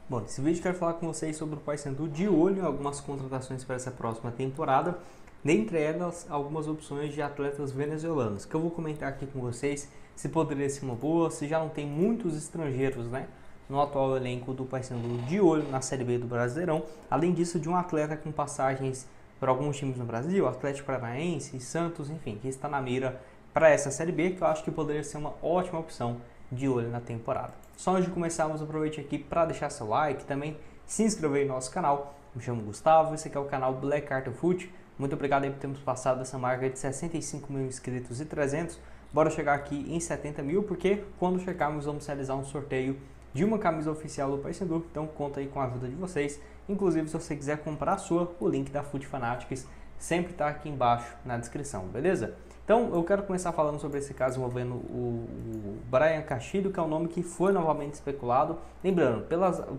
Bom, nesse vídeo eu quero falar com vocês sobre o Paysandu de olho em algumas contratações para essa próxima temporada, dentre elas algumas opções de atletas venezuelanos, que eu vou comentar aqui com vocês se poderia ser uma boa, se já não tem muitos estrangeiros, né, no atual elenco do Paysandu de olho na Série B do Brasileirão, além disso de um atleta com passagens por alguns times no Brasil, Atlético Paranaense, Santos, enfim, que está na mira para essa Série B, que eu acho que poderia ser uma ótima opção de olho na temporada. Só antes de começarmos, aproveite aqui para deixar seu like, também se inscrever no nosso canal. Me chamo Gustavo, esse aqui é o canal Black Cartel Foot. Muito obrigado aí por termos passado essa marca de 65 mil inscritos e 300. Bora chegar aqui em 70 mil, porque quando chegarmos vamos realizar um sorteio de uma camisa oficial do Paysandu. Então conta aí com a ajuda de vocês. Inclusive, se você quiser comprar a sua, o link da Foot Fanatics sempre está aqui embaixo na descrição, beleza? Então, eu quero começar falando sobre esse caso envolvendo o Bryan Castilho, que é um nome que foi novamente especulado. Lembrando,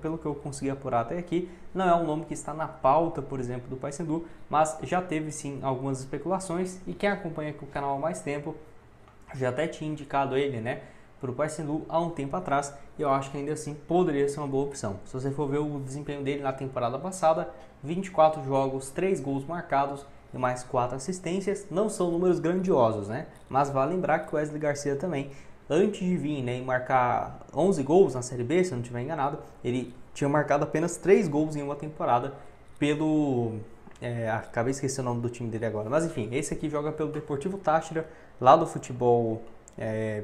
pelo que eu consegui apurar até aqui, não é um nome que está na pauta, por exemplo, do Paysandu, mas já teve sim algumas especulações, e quem acompanha aqui o canal há mais tempo já até tinha indicado ele, né, para o Paysandu há um tempo atrás, e eu acho que ainda assim poderia ser uma boa opção. Se você for ver o desempenho dele na temporada passada, 24 jogos, 3 gols marcados, e mais 4 assistências, não são números grandiosos, né? Mas vale lembrar que o Wesley Garcia também, antes de vir, né, e marcar 11 gols na Série B, se eu não estiver enganado, ele tinha marcado apenas 3 gols em uma temporada pelo... acabei esquecendo o nome do time dele agora, mas enfim, esse aqui joga pelo Deportivo Táchira, lá do futebol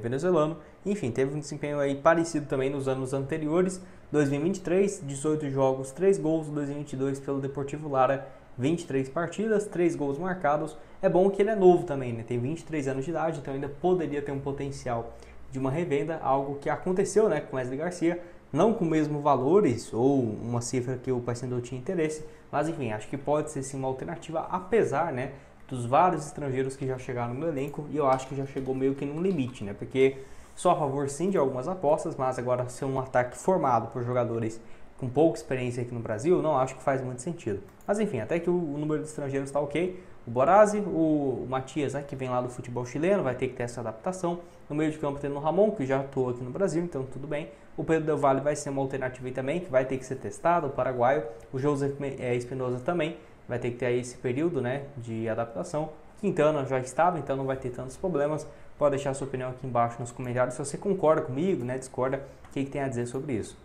venezuelano. Enfim, teve um desempenho aí parecido também nos anos anteriores. 2023, 18 jogos, 3 gols. 2022 pelo Deportivo Lara, 23 partidas, 3 gols marcados. É bom que ele é novo também, né? Tem 23 anos de idade, então ainda poderia ter um potencial de uma revenda, algo que aconteceu, né, com Wesley Garcia, não com os mesmos valores ou uma cifra que o Paysandu tinha interesse, mas enfim, acho que pode ser sim uma alternativa, apesar, né, dos vários estrangeiros que já chegaram no elenco, e eu acho que já chegou meio que num limite, né, porque sou a favor sim de algumas apostas, mas agora ser um ataque formado por jogadores com pouca experiência aqui no Brasil, não acho que faz muito sentido. Mas enfim, até que o número de estrangeiros está ok. O Borazzi, o Matias, né, que vem lá do futebol chileno, vai ter que ter essa adaptação. No meio de campo tendo o Ramon, que já atuou aqui no Brasil, então tudo bem. O Pedro Del Valle vai ser uma alternativa aí também, que vai ter que ser testado, o paraguaio. O José Espinosa também vai ter que ter aí esse período, né, de adaptação. Quintana já estava, então não vai ter tantos problemas. Pode deixar a sua opinião aqui embaixo nos comentários, se você concorda comigo, né, discorda, o que tem a dizer sobre isso.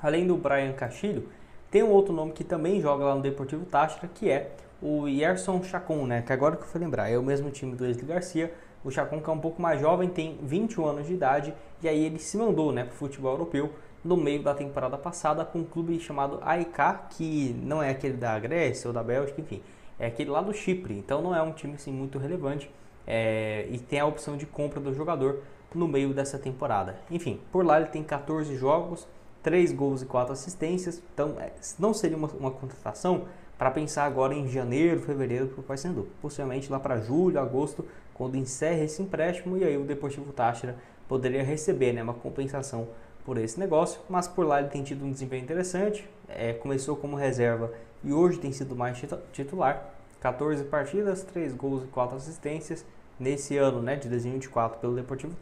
Além do Bryan Castilho, tem um outro nome que também joga lá no Deportivo Táchira, que é o Yerson Chacon, né? Que agora que eu fui lembrar, é o mesmo time do Wesley Garcia. O Chacon, que é um pouco mais jovem, tem 21 anos de idade, e aí ele se mandou, né, para o futebol europeu no meio da temporada passada com um clube chamado AEK, que não é aquele da Grécia ou da Bélgica, enfim, é aquele lá do Chipre, então não é um time assim, muito relevante, e tem a opção de compra do jogador no meio dessa temporada. Enfim, por lá ele tem 14 jogos, 3 gols e 4 assistências, então não seria uma contratação para pensar agora em janeiro, fevereiro para o Paysandu. Possivelmente lá para julho, agosto, quando encerra esse empréstimo, e aí o Deportivo Táchira poderia receber, né, uma compensação por esse negócio, mas por lá ele tem tido um desempenho interessante, começou como reserva e hoje tem sido mais titular, 14 partidas, 3 gols e 4 assistências, nesse ano, né, de 2024 pelo Deportivo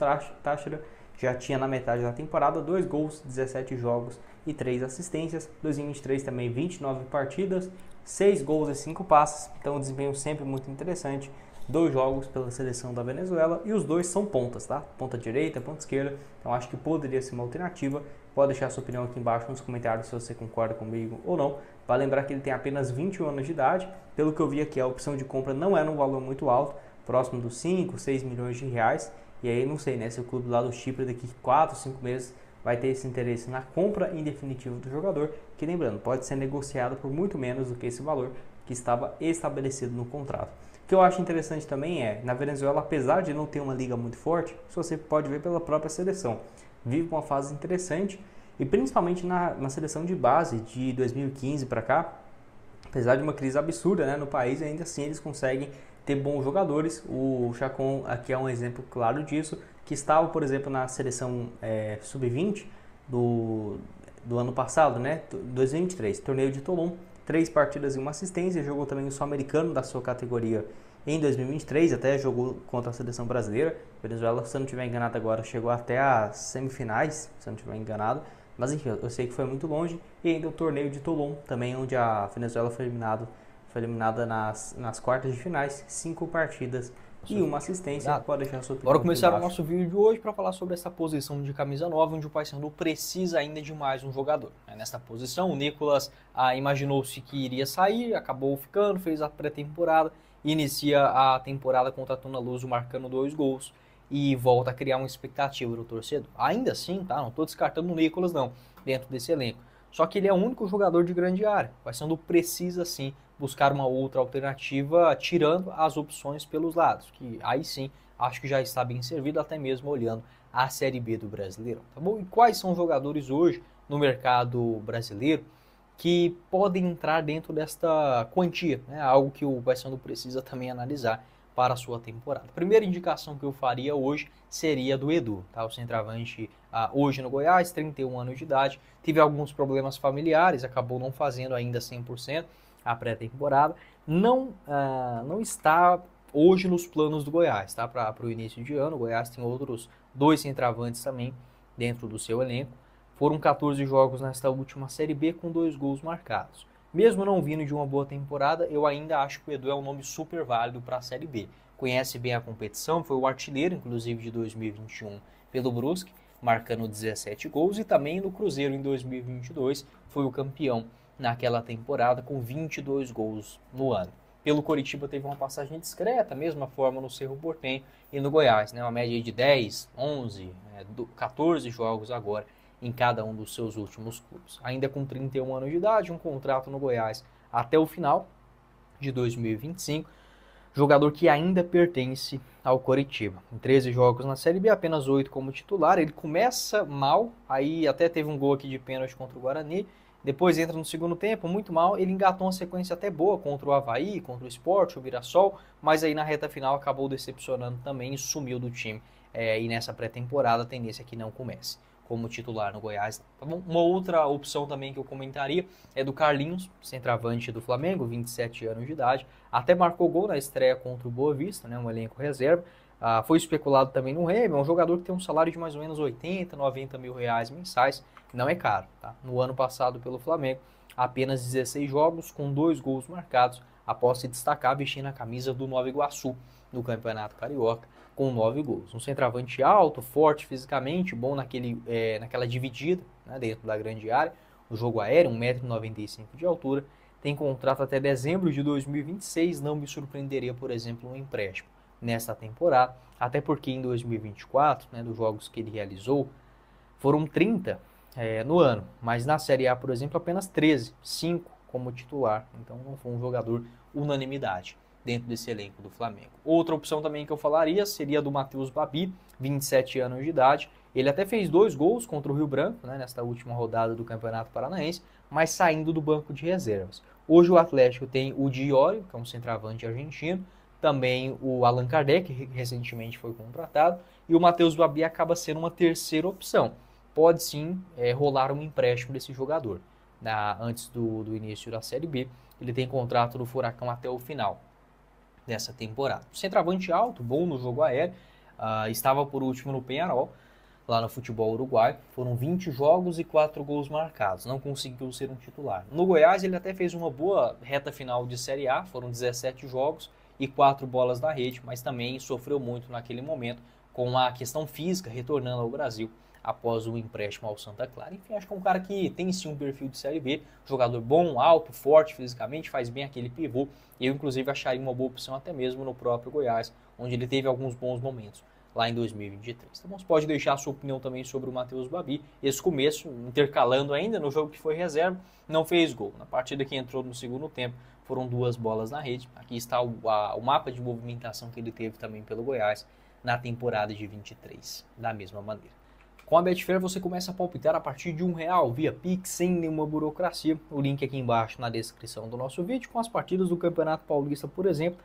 Táchira, já tinha na metade da temporada 2 gols, 17 jogos e 3 assistências. 2023 também 29 partidas, 6 gols e 5 passes, então um desempenho sempre muito interessante. 2 jogos pela seleção da Venezuela, e os dois são pontas, tá? Ponta direita, ponta esquerda, então acho que poderia ser uma alternativa. Pode deixar sua opinião aqui embaixo nos comentários se você concorda comigo ou não. Para lembrar que ele tem apenas 21 anos de idade, pelo que eu vi aqui a opção de compra não é num valor muito alto, próximo dos 5, 6 milhões de reais. E aí não sei, né, se o clube lá do Chipre daqui 4, 5 meses vai ter esse interesse na compra em definitivo do jogador, que lembrando, pode ser negociado por muito menos do que esse valor que estava estabelecido no contrato. O que eu acho interessante também é, na Venezuela, apesar de não ter uma liga muito forte, isso você pode ver pela própria seleção, vive uma fase interessante, e principalmente na seleção de base de 2015 para cá, apesar de uma crise absurda, né, no país, ainda assim eles conseguem ter bons jogadores. O Chacon aqui é um exemplo claro disso, que estava, por exemplo, na seleção sub-20 do ano passado, né, 2023, torneio de Toulon, 3 partidas e 1 assistência, jogou também o Sul-Americano da sua categoria em 2023, até jogou contra a seleção brasileira. Venezuela, se eu não estiver enganado agora, chegou até as semifinais, se eu não estiver enganado, Mas enfim, eu sei que foi muito longe. E ainda o torneio de Toulon, também onde a Venezuela foi eliminada nas quartas de finais, 5 partidas e uma assistência. Pode deixar a sua opinião Bora aqui começar o embaixo. nosso vídeo de hoje para falar sobre essa posição de camisa 9, onde o Paysandu precisa ainda de mais um jogador. Nesta posição, o Nicolas imaginou-se que iria sair, acabou ficando, fez a pré-temporada, inicia a temporada contra a Tuna Luso marcando 2 gols e volta a criar uma expectativa do torcedor. Ainda assim, tá? Não estou descartando o Nicolas não, dentro desse elenco. Só que ele é o único jogador de grande área. O Paysandu precisa sim buscar uma outra alternativa, tirando as opções pelos lados, que aí sim acho que já está bem servido, até mesmo olhando a Série B do Brasileirão. Tá bom? E quais são os jogadores hoje no mercado brasileiro que podem entrar dentro desta quantia, né? Algo que o Paysandu precisa também analisar para a sua temporada. A primeira indicação que eu faria hoje seria do Edu, tá? O centroavante hoje no Goiás, 31 anos de idade, teve alguns problemas familiares, acabou não fazendo ainda 100% a pré-temporada, não está hoje nos planos do Goiás, tá? Para o início de ano, o Goiás tem outros 2 centroavantes também dentro do seu elenco. Foram 14 jogos nesta última Série B com 2 gols marcados. Mesmo não vindo de uma boa temporada, eu ainda acho que o Edu é um nome super válido para a Série B. Conhece bem a competição, foi o artilheiro, inclusive, de 2021 pelo Brusque, marcando 17 gols, e também no Cruzeiro em 2022 foi o campeão naquela temporada com 22 gols no ano. Pelo Coritiba teve uma passagem discreta, mesma forma no Cerro Porteño e no Goiás, né? Uma média de 10, 11, 14 jogos agora em cada um dos seus últimos clubes. Ainda com 31 anos de idade, um contrato no Goiás até o final de 2025, jogador que ainda pertence ao Coritiba. Em 13 jogos na Série B, apenas 8 como titular. Ele começa mal, aí até teve um gol aqui de pênalti contra o Guarani, depois entra no segundo tempo, muito mal. Ele engatou uma sequência até boa contra o Avaí, contra o Sport, o Mirassol, mas aí na reta final acabou decepcionando também e sumiu do time. E nessa pré-temporada a tendência é que não comece como titular no Goiás. Tá bom? Uma outra opção também que eu comentaria é do Carlinhos, centroavante do Flamengo, 27 anos de idade. Até marcou gol na estreia contra o Boa Vista, né, um elenco reserva. Foi especulado também no Remo, é um jogador que tem um salário de mais ou menos 80, 90 mil reais mensais. Não é caro, tá? No ano passado pelo Flamengo, apenas 16 jogos com 2 gols marcados, após se destacar vestindo a camisa do Nova Iguaçu no Campeonato Carioca, com 9 gols. Um centroavante alto, forte fisicamente, bom naquela dividida, né, dentro da grande área. O jogo aéreo, 1,95 m de altura. Tem contrato até dezembro de 2026. Não me surpreenderia, por exemplo, um empréstimo nesta temporada. Até porque em 2024, né, dos jogos que ele realizou, foram 30 no ano. Mas na Série A, por exemplo, apenas 13, 5 como titular. Então não foi um jogador unanimidade dentro desse elenco do Flamengo. Outra opção também que eu falaria seria do Matheus Babi, 27 anos de idade. Ele até fez 2 gols contra o Rio Branco, né, nesta última rodada do Campeonato Paranaense, mas saindo do banco de reservas. Hoje o Atlético tem o Diório, que é um centroavante argentino, também o Allan Kardec, que recentemente foi contratado, e o Matheus Babi acaba sendo uma terceira opção. Pode sim rolar um empréstimo desse jogador. Antes do início da Série B, ele tem contrato do Furacão até o final dessa temporada. O centroavante alto, bom no jogo aéreo, estava por último no Peñarol, lá no futebol uruguaio. Foram 20 jogos e 4 gols marcados, não conseguiu ser um titular. No Goiás ele até fez uma boa reta final de Série A, foram 17 jogos e 4 bolas na rede, mas também sofreu muito naquele momento com a questão física, retornando ao Brasil após o empréstimo ao Santa Clara. Enfim, acho que é um cara que tem sim um perfil de Série B, jogador bom, alto, forte fisicamente, faz bem aquele pivô. Eu, inclusive, acharia uma boa opção até mesmo no próprio Goiás, onde ele teve alguns bons momentos lá em 2023. Então, você pode deixar a sua opinião também sobre o Matheus Babi. Esse começo, intercalando ainda no jogo que foi reserva, não fez gol. Na partida que entrou no segundo tempo, foram 2 bolas na rede. Aqui está o mapa de movimentação que ele teve também pelo Goiás na temporada de 23, da mesma maneira. Com a Betfair você começa a palpitar a partir de R$1 via Pix, sem nenhuma burocracia. O link aqui embaixo na descrição do nosso vídeo, com as partidas do Campeonato Paulista, por exemplo,